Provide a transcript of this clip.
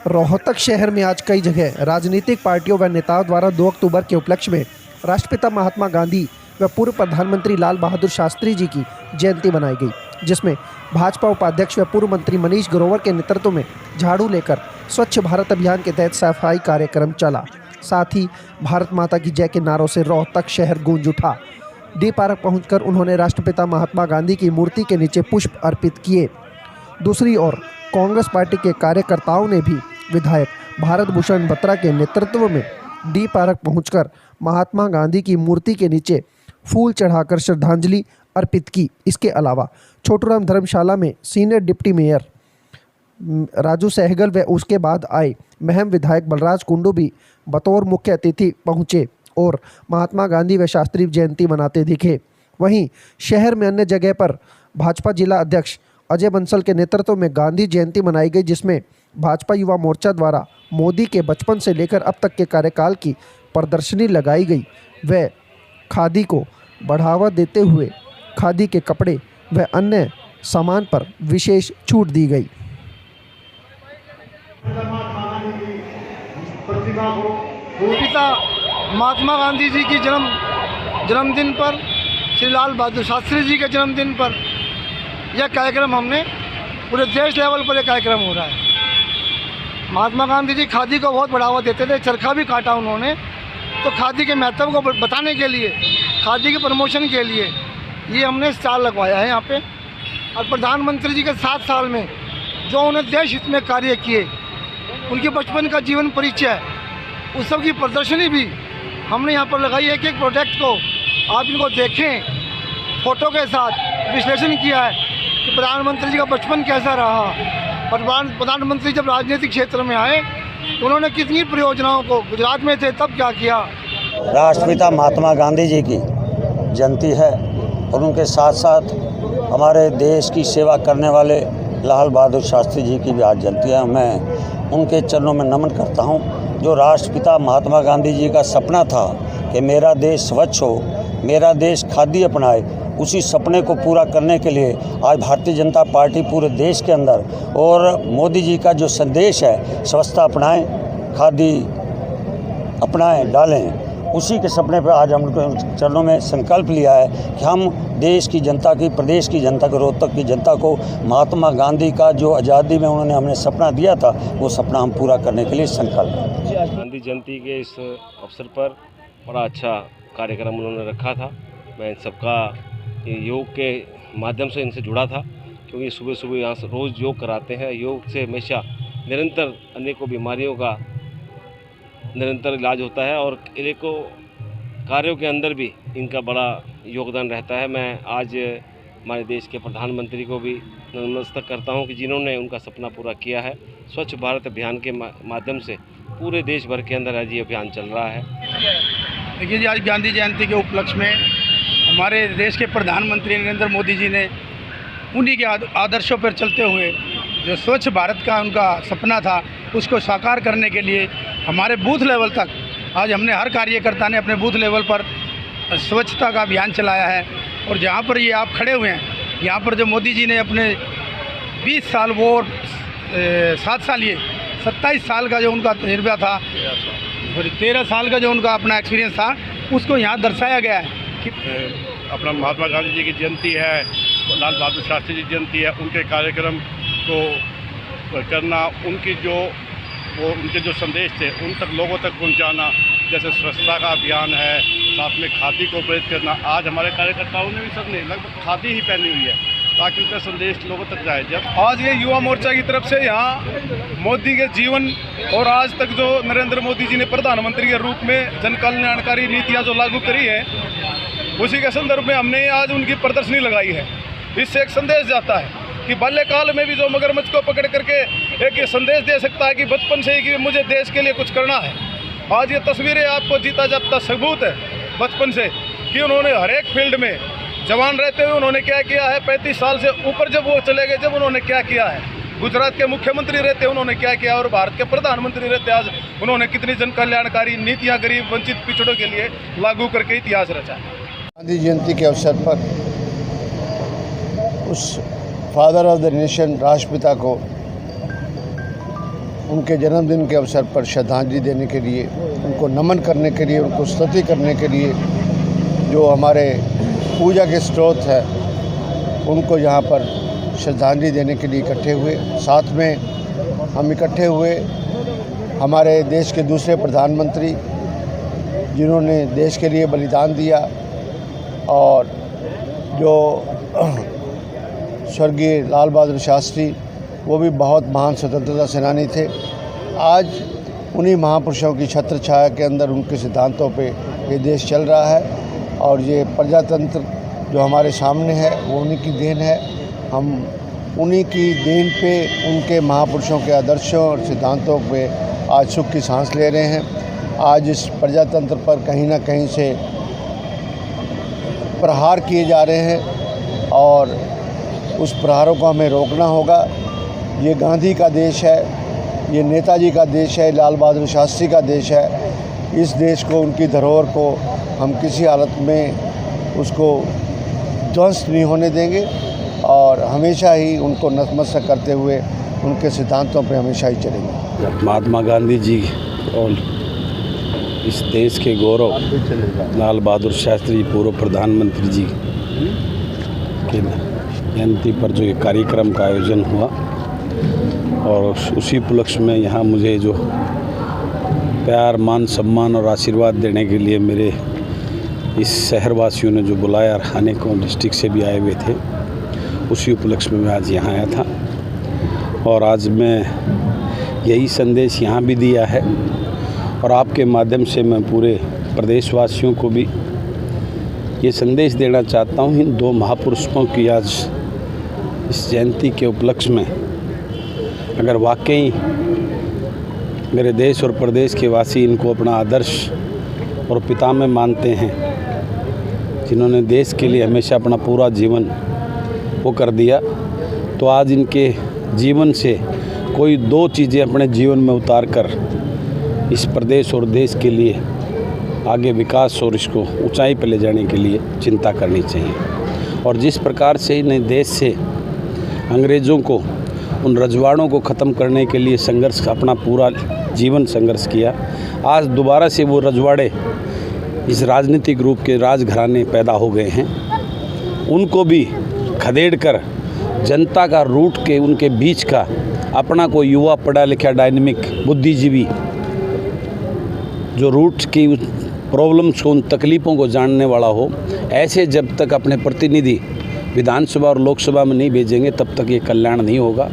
रोहतक शहर में आज कई जगह राजनीतिक पार्टियों व नेताओं द्वारा 2 अक्टूबर के उपलक्ष्य में राष्ट्रपिता महात्मा गांधी व पूर्व प्रधानमंत्री लाल बहादुर शास्त्री जी की जयंती मनाई गई, जिसमें भाजपा उपाध्यक्ष व पूर्व मंत्री मनीष ग्रोवर के नेतृत्व में झाड़ू लेकर स्वच्छ भारत अभियान के तहत सफाई कार्यक्रम चला। साथ ही भारत माता की जय के नारों से रोहतक शहर गूंज उठा। डी पार्क पहुंचकर उन्होंने राष्ट्रपिता महात्मा गांधी की मूर्ति के नीचे पुष्प अर्पित किए। दूसरी ओर कांग्रेस पार्टी के कार्यकर्ताओं ने भी विधायक भारत भूषण बत्रा के नेतृत्व में डी पार्क पहुंचकर महात्मा गांधी की मूर्ति के नीचे फूल चढ़ाकर श्रद्धांजलि अर्पित की। इसके अलावा छोटूराम धर्मशाला में senior deputy mayor Raju Sehgal व उसके बाद आए महम विधायक बलराज कुंडू भी बतौर मुख्य अतिथि पहुंचे और महात्मा गांधी व शास्त्री जयंती मनाते दिखे। वहीं शहर में अन्य जगह पर भाजपा जिला अध्यक्ष अजय बंसल के नेतृत्व में गांधी जयंती मनाई गई, जिसमें भाजपा युवा मोर्चा द्वारा मोदी के बचपन से लेकर अब तक के कार्यकाल की प्रदर्शनी लगाई गई व खादी को बढ़ावा देते हुए खादी के कपड़े व अन्य सामान पर विशेष छूट दी गई। पिता महात्मा गांधी जी की जन्मदिन पर, श्री लाल बहादुर शास्त्री जी के जन्मदिन पर यह कार्यक्रम हमने पूरे देश लेवल पर यह कार्यक्रम हो रहा है। महात्मा गांधी जी खादी को बहुत बढ़ावा देते थे, चरखा भी काटा उन्होंने, तो खादी के महत्व को बताने के लिए, खादी के प्रमोशन के लिए ये हमने स्टॉल लगवाया है यहाँ पे। और प्रधानमंत्री जी के 7 साल में जो उन्हें देश हित में कार्य किए, उनके बचपन का जीवन परिचय, उस सब की प्रदर्शनी भी हमने यहाँ पर लगाई है। एक प्रोडक्ट को आप इनको देखें, फ़ोटो के साथ विश्लेषण किया है कि प्रधानमंत्री जी का बचपन कैसा रहा। प्रधानमंत्री जब राजनीतिक क्षेत्र में आए तो उन्होंने कितनी परियोजनाओं को, गुजरात में थे तब क्या किया। राष्ट्रपिता महात्मा गांधी जी की जयंती है और उनके साथ साथ हमारे देश की सेवा करने वाले लाल बहादुर शास्त्री जी की भी आज जयंती है। मैं उनके चरणों में नमन करता हूं। जो राष्ट्रपिता महात्मा गांधी जी का सपना था कि मेरा देश स्वच्छ हो, मेरा देश खादी अपनाए, उसी सपने को पूरा करने के लिए आज भारतीय जनता पार्टी पूरे देश के अंदर और मोदी जी का जो संदेश है स्वच्छता अपनाएं, खादी अपनाएं, डालें, उसी के सपने पर आज हम चरणों में संकल्प लिया है कि हम देश की जनता की, प्रदेश की जनता को, रोहतक की जनता को महात्मा गांधी का जो आज़ादी में उन्होंने हमें सपना दिया था वो सपना हम पूरा करने के लिए संकल्प हैं। गांधी जयंती के इस अवसर पर बड़ा अच्छा कार्यक्रम उन्होंने रखा था। मैं सबका योग के माध्यम से इनसे जुड़ा था, क्योंकि सुबह सुबह यहाँ से रोज़ योग कराते हैं। योग से हमेशा निरंतर अनेकों बीमारियों का निरंतर इलाज होता है और अनेकों कार्यों के अंदर भी इनका बड़ा योगदान रहता है। मैं आज हमारे देश के प्रधानमंत्री को भी नतमस्तक करता हूँ कि जिन्होंने उनका सपना पूरा किया है। स्वच्छ भारत अभियान के माध्यम से पूरे देश भर के अंदर आज ये अभियान चल रहा है। देखिए जी, आज गांधी जयंती के उपलक्ष्य में हमारे देश के प्रधानमंत्री नरेंद्र मोदी जी ने उन्हीं के आदर्शों पर चलते हुए जो स्वच्छ भारत का उनका सपना था उसको साकार करने के लिए हमारे बूथ लेवल तक आज हमने हर कार्यकर्ता ने अपने बूथ लेवल पर स्वच्छता का अभियान चलाया है। और जहाँ पर ये आप खड़े हुए हैं, यहाँ पर जो मोदी जी ने अपने 20 साल वो 7 साल ये 27 साल का जो उनका तजुर्बा था, 13 साल का जो उनका अपना एक्सपीरियंस था, उसको यहाँ दर्शाया गया है कि अपना महात्मा गांधी जी की जयंती है, लाल बहादुर शास्त्री जी की जयंती है, उनके कार्यक्रम को करना, उनके जो संदेश थे उन तक लोगों तक पहुंचाना, जैसे स्वच्छता का अभियान है, साथ में खादी को प्रेरित करना। आज हमारे कार्यकर्ताओं ने भी सबने लगभग खादी ही पहनी हुई है ताकि उनका संदेश लोगों तक जाए। जब आज ये युवा मोर्चा की तरफ से यहाँ मोदी के जीवन और आज तक जो नरेंद्र मोदी जी ने प्रधानमंत्री के रूप में जन कल्याणकारी नीतियाँ जो लागू करी है, उसी के संदर्भ में हमने आज उनकी प्रदर्शनी लगाई है। इससे एक संदेश जाता है कि बाल्यकाल में भी जो मगरमच्छ को पकड़ करके एक ये संदेश दे सकता है कि बचपन से ही कि मुझे देश के लिए कुछ करना है। आज ये तस्वीरें आपको जीता जागता सबूत है बचपन से कि उन्होंने हर एक फील्ड में जवान रहते हुए उन्होंने क्या किया है। 35 साल से ऊपर जब वो चले गए, जब उन्होंने क्या किया है, गुजरात के मुख्यमंत्री रहते उन्होंने क्या किया और भारत के प्रधानमंत्री रहते आज उन्होंने कितनी जन कल्याणकारी नीतियाँ गरीब वंचित पिछड़ों के लिए लागू करके इतिहास रचा। गांधी जयंती के अवसर पर उस फादर ऑफ द नेशन राष्ट्रपिता को उनके जन्मदिन के अवसर पर श्रद्धांजलि देने के लिए, उनको नमन करने के लिए, उनको स्तुति करने के लिए जो हमारे पूजा के स्रोत है उनको यहाँ पर श्रद्धांजलि देने के लिए इकट्ठे हुए। साथ में हम इकट्ठे हुए हमारे देश के दूसरे प्रधानमंत्री जिन्होंने देश के लिए बलिदान दिया और जो स्वर्गीय लाल बहादुर शास्त्री, वो भी बहुत महान स्वतंत्रता सेनानी थे। आज उन्हीं महापुरुषों की छत्र छाया के अंदर उनके सिद्धांतों पे ये देश चल रहा है और ये प्रजातंत्र जो हमारे सामने है वो उन्हीं की देन है। हम उन्हीं की देन पे, उनके महापुरुषों के आदर्शों और सिद्धांतों पे आज सुख की सांस ले रहे हैं। आज इस प्रजातंत्र पर कहीं ना कहीं से प्रहार किए जा रहे हैं और उस प्रहारों को हमें रोकना होगा। ये गांधी का देश है, ये नेताजी का देश है, लाल बहादुर शास्त्री का देश है। इस देश को, उनकी धरोहर को हम किसी हालत में उसको ध्वंस नहीं होने देंगे और हमेशा ही उनको नतमस्तक करते हुए उनके सिद्धांतों पे हमेशा ही चलेंगे। महात्मा गांधी जी और इस देश के गौरव लाल बहादुर शास्त्री पूर्व प्रधानमंत्री जी की जयंती पर जो ये कार्यक्रम का आयोजन हुआ और उसी उपलक्ष्य में यहाँ मुझे जो प्यार, मान, सम्मान और आशीर्वाद देने के लिए मेरे इस शहरवासियों ने जो बुलाया, अनेकों डिस्ट्रिक्ट से भी आए हुए थे, उसी उपलक्ष्य में मैं आज यहाँ आया था। और आज मैं यही संदेश यहाँ भी दिया है और आपके माध्यम से मैं पूरे प्रदेशवासियों को भी ये संदेश देना चाहता हूँ। इन दो महापुरुषों की आज इस जयंती के उपलक्ष्य में अगर वाकई मेरे देश और प्रदेश के वासी इनको अपना आदर्श और पितामह मानते हैं, जिन्होंने देश के लिए हमेशा अपना पूरा जीवन वो कर दिया, तो आज इनके जीवन से कोई दो चीज़ें अपने जीवन में उतार कर इस प्रदेश और देश के लिए आगे विकास और इसको ऊंचाई पर ले जाने के लिए चिंता करनी चाहिए। और जिस प्रकार से इन देश से अंग्रेज़ों को, उन रजवाड़ों को ख़त्म करने के लिए संघर्ष, अपना पूरा जीवन संघर्ष किया, आज दोबारा से वो रजवाड़े इस राजनीतिक रूप के राजघराने पैदा हो गए हैं। उनको भी खदेड़ कर जनता का रूट के उनके बीच का अपना कोई युवा पढ़ा लिखा डायनेमिक बुद्धिजीवी जो रूट की प्रॉब्लम्स को, उन तकलीफ़ों को जानने वाला हो, ऐसे जब तक अपने प्रतिनिधि विधानसभा और लोकसभा में नहीं भेजेंगे तब तक ये कल्याण नहीं होगा।